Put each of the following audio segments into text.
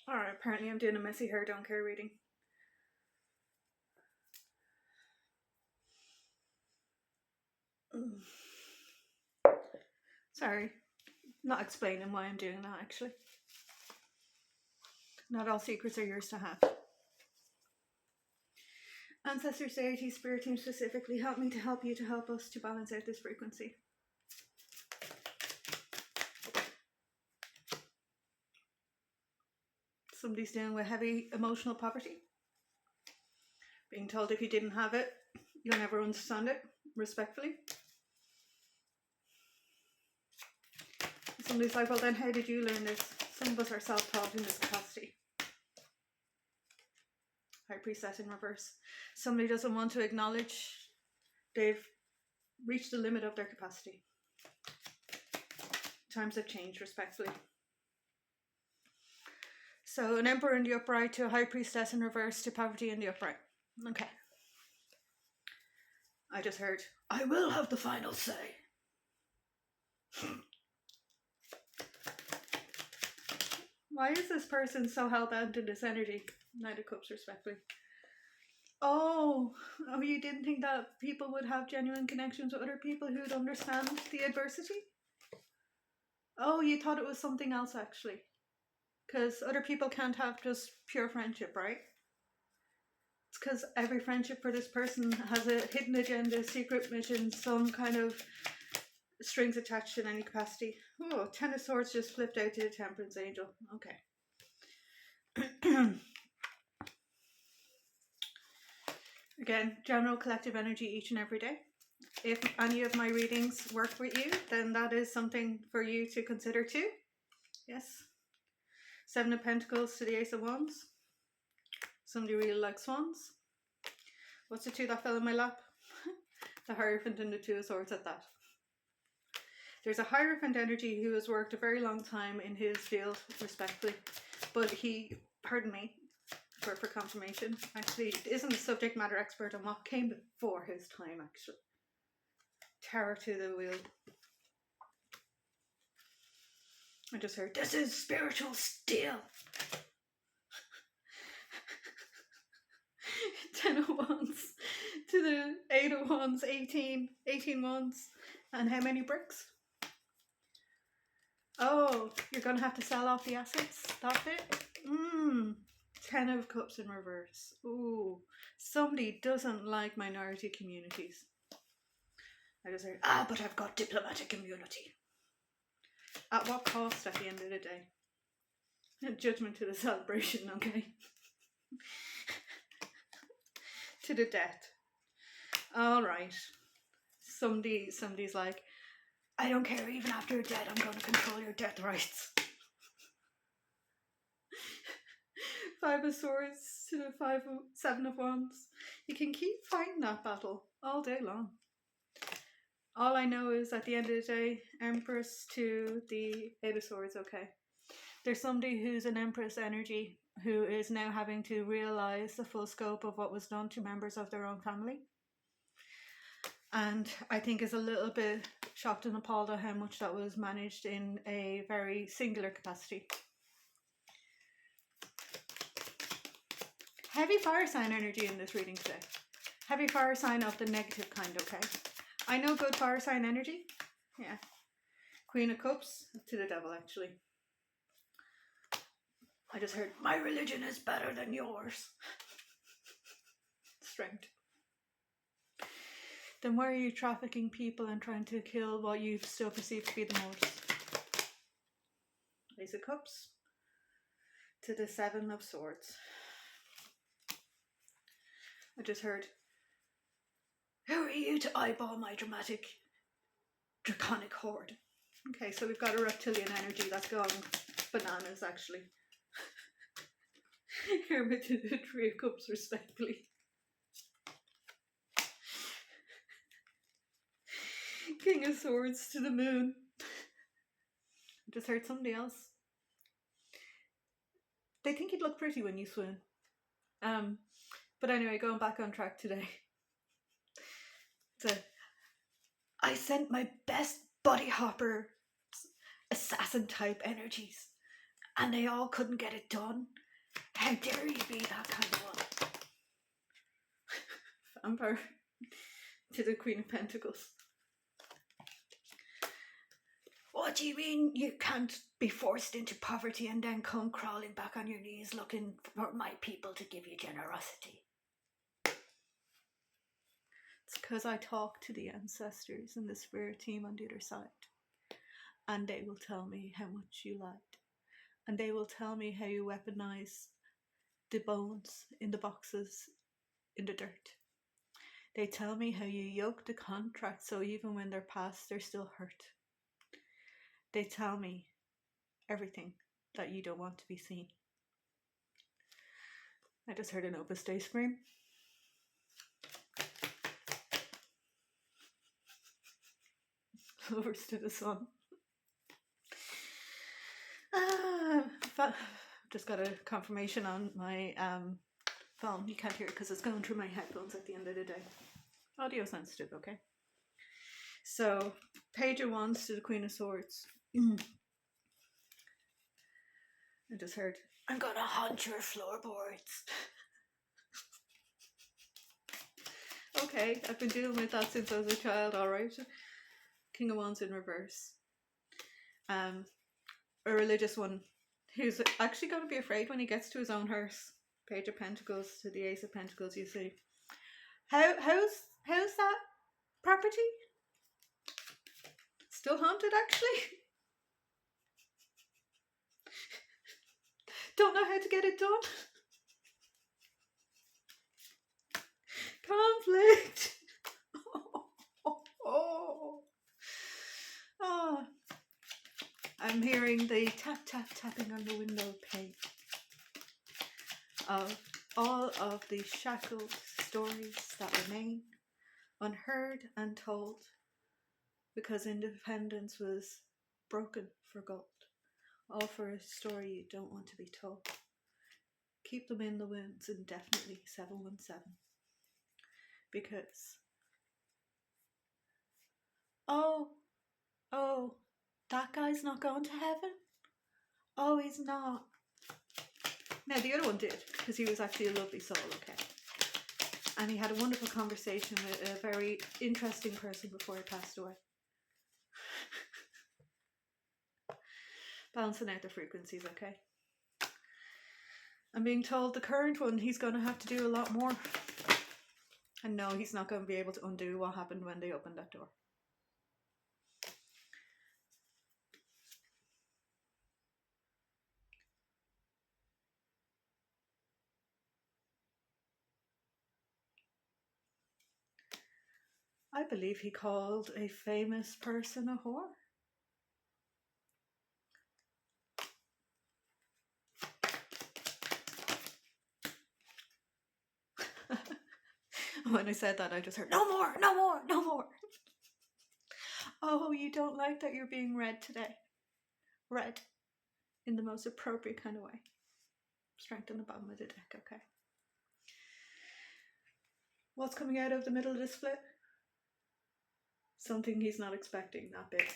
Alright, apparently I'm doing a messy hair don't care reading. Sorry, not explaining why I'm doing that actually. Not all secrets are yours to have. Ancestors, deities, spirit team specifically, help me to help you to help us to balance out this frequency. Somebody's dealing with heavy emotional poverty. Being told if you didn't have it, you'll never understand it, respectfully. Somebody's like, well then how did you learn this? Some of us are self-taught in this capacity. High Priestess in reverse. Somebody doesn't want to acknowledge they've reached the limit of their capacity. Times have changed, respectfully. So an Emperor in the upright to a High Priestess in reverse to poverty in the upright. Okay. I just heard, I will have the final say. Why is this person so hell-bent in this energy? Knight of Cups, respectfully. Oh, you didn't think that people would have genuine connections with other people who'd understand the adversity? Oh, you thought it was something else actually. Because other people can't have just pure friendship, right? It's because every friendship for this person has a hidden agenda, secret mission, some kind of strings attached in any capacity. Oh, Ten of Swords just flipped out to the Temperance Angel. Okay. Again, general collective energy each and every day. If any of my readings work with you, then that is something for you to consider too. Yes. Seven of Pentacles to the Ace of Wands. Somebody really likes swans. What's the two that fell in my lap? The Hierophant and the Two of Swords at that. There's a Hierophant energy who has worked a very long time in his field, respectfully. But he, pardon me for confirmation, actually isn't a subject matter expert on what came before his time, actually. Terror to the wheel. I just heard, this is spiritual steel. 10 of Wands to the 8 of Wands, 18 Wands. And how many bricks? Oh, you're going to have to sell off the assets? That bit? 10 of Cups in reverse. Ooh, somebody doesn't like minority communities. I just heard, but I've got diplomatic immunity. At what cost at the end of the day? Judgment to the celebration, okay? To the death. Alright. Somebody's like, I don't care, even after you're dead, I'm going to control your death rights. 5 of Swords to the 7 of Wands. You can keep fighting that battle all day long. All I know is at the end of the day, Empress to the 8 of Swords, okay. There's somebody who's an Empress energy who is now having to realise the full scope of what was done to members of their own family. And I think is a little bit shocked and appalled at how much that was managed in a very singular capacity. Heavy fire sign energy in this reading today. Heavy fire sign of the negative kind, okay? I know good fire sign energy. Yeah. Queen of Cups to the Devil, actually. I just heard, my religion is better than yours. Strength. Then why are you trafficking people and trying to kill what you still perceive to be the most? Ace of Cups to the 7 of Swords. I just heard, who are you to eyeball my dramatic draconic horde? Okay, so we've got a reptilian energy that's going bananas, actually. Hermit to the 3 of Cups, respectfully. King of Swords to the Moon. I just heard somebody else. They think you'd look pretty when you swoon. But anyway, going back on track today. So, I sent my best body hopper assassin type energies and they all couldn't get it done. How dare you be that kind of one? Vampire to the Queen of Pentacles. What do you mean you can't be forced into poverty and then come crawling back on your knees looking for my people to give you generosity? It's because I talk to the ancestors and the spirit team on the other side. And they will tell me how much you lied. And they will tell me how you weaponize the bones in the boxes in the dirt. They tell me how you yoke the contract so even when they're past, they're still hurt. They tell me everything that you don't want to be seen. I just heard an Opus Dei scream. Lovers to the sun. Just got a confirmation on my phone. You can't hear it because it's going through my headphones at the end of the day. Audio sensitive, okay? So, Page of Wands to the Queen of Swords. I just heard, I'm gonna haunt your floorboards. Okay, I've been dealing with that since I was a child, alright. King of Wands in reverse. A religious one who's actually going to be afraid when he gets to his own house. Page of Pentacles to the Ace of Pentacles, you see. How's that property? Still haunted, actually. Don't know how to get it done. Conflict. Oh. I'm hearing the tapping on the window pane of all of the shackled stories that remain unheard and told because independence was broken for gold. All for a story you don't want to be told. Keep them in the wounds indefinitely, 717. Because, oh, that guy's not going to heaven? Oh, he's not. Now, the other one did, because he was actually a lovely soul, okay? And he had a wonderful conversation with a very interesting person before he passed away. Balancing out the frequencies, okay? I'm being told the current one, he's going to have to do a lot more. And no, he's not going to be able to undo what happened when they opened that door. I believe he called a famous person a whore. When I said that, I just heard, no more, no more, no more. Oh, you don't like that you're being read today. Read in the most appropriate kind of way. Strength on the bottom of the deck, okay. What's coming out of the middle of the split? Something he's not expecting, that big.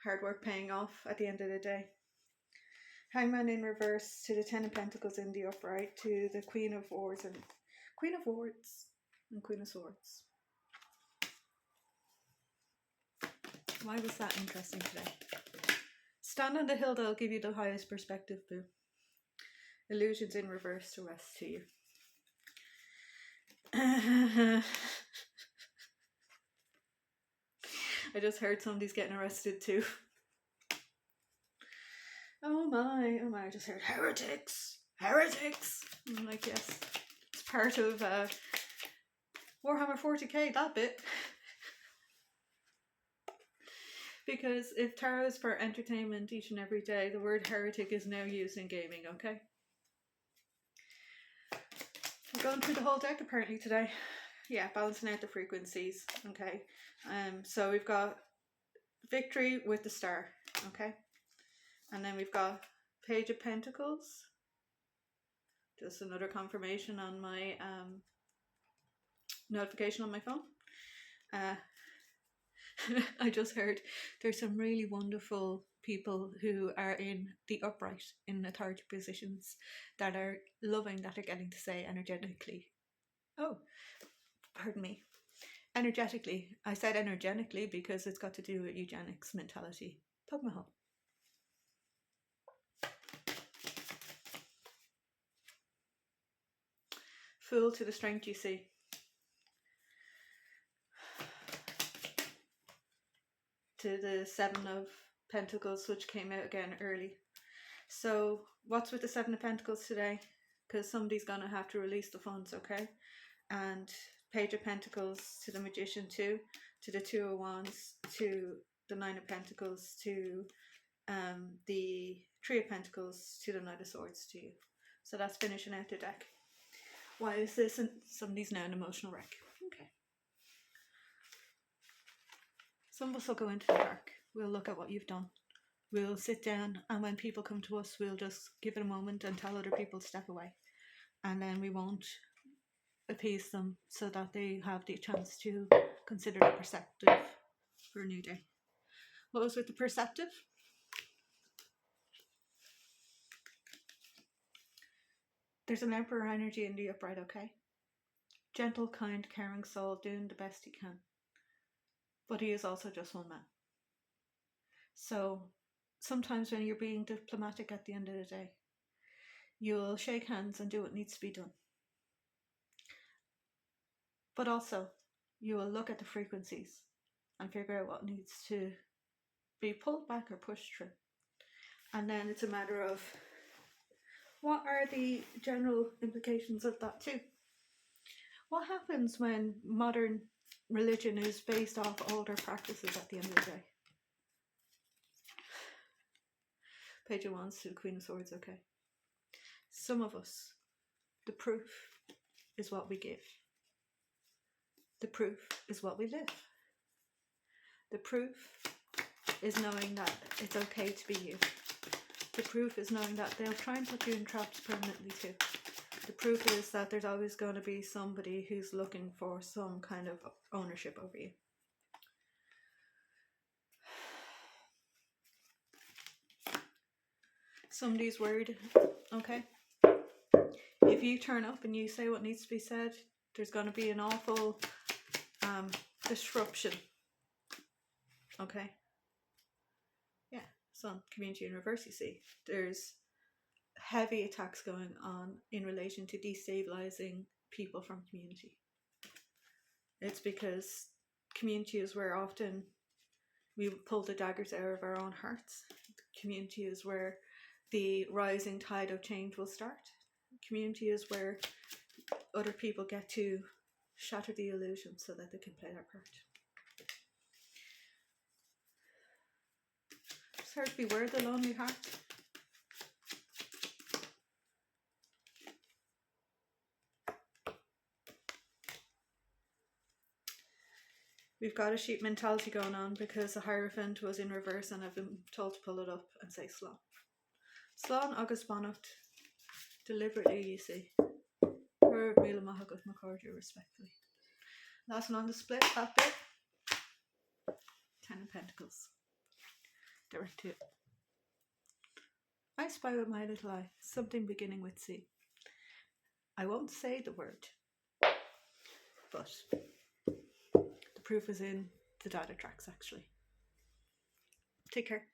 Hard work paying off at the end of the day. Hangman in reverse to the Ten of Pentacles in the upright to the Queen of Swords and Queen of Swords and Queen of Swords. Why was that interesting today? Stand on the hill that'll give you the highest perspective, boo. Illusions in reverse to rest to you. I just heard somebody's getting arrested too. Oh my, I just heard heretics. I'm like, yes, it's part of Warhammer 40k, that bit. Because if tarot is for entertainment each and every day, the word heretic is now used in gaming, okay? I'm going through the whole deck apparently today. Yeah, balancing out the frequencies, okay? So we've got Victory with the Star, okay? And then we've got Page of Pentacles. Just another confirmation on my notification on my phone. I just heard there's some really wonderful people who are in the upright, in authority positions, that are loving that are getting to say energetically. Oh, pardon me. Energetically. I said energetically because it's got to do with eugenics mentality. Pug my hole. Fool to the strength you see. To the Seven of Pentacles, which came out again early. So what's with the Seven of Pentacles today? Because somebody's going to have to release the funds, okay? And Page of Pentacles to the Magician too, to the Two of Wands, to the Nine of Pentacles, to the Three of Pentacles, to the Knight of Swords to you. So that's finishing out the deck. Why is this? And somebody's now an emotional wreck. Okay. Some of us will go into the dark. We'll look at what you've done. We'll sit down, and when people come to us, we'll just give it a moment and tell other people to step away. And then we won't appease them so that they have the chance to consider the perceptive for a new day. What was with the perceptive? There's an Emperor energy in the upright, okay? Gentle, kind, caring soul, doing the best he can. But he is also just one man. So sometimes when you're being diplomatic at the end of the day, you'll shake hands and do what needs to be done. But also, you will look at the frequencies and figure out what needs to be pulled back or pushed through. And then it's a matter of what are the general implications of that too? What happens when modern religion is based off older practices at the end of the day? Page of Wands to the Queen of Swords, okay. Some of us, the proof is what we give. The proof is what we live. The proof is knowing that it's okay to be you. The proof is knowing that they'll try and put you in traps permanently too. The proof is that there's always going to be somebody who's looking for some kind of ownership over you. Somebody's worried, okay? If you turn up and you say what needs to be said, there's going to be an awful disruption, okay? Yeah, Sun, community in reverse, you see. There's heavy attacks going on in relation to destabilizing people from community. It's because community is where often we pull the daggers out of our own hearts. Community is where the rising tide of change will start. Community is where other people get to shatter the illusion so that they can play their part. It's hard to beware the lonely heart. We've got a sheep mentality going on because the Hierophant was in reverse and I've been told to pull it up and say Slán. Slán agus Bonnacht. Deliberately, you see. Curve Mila Mahagut Macordia, respectfully. Last one on the split, that bit. 10 of Pentacles. Direct to it. I spy with my little eye something beginning with C. I won't say the word, but the proof is in the data tracks actually. Take care.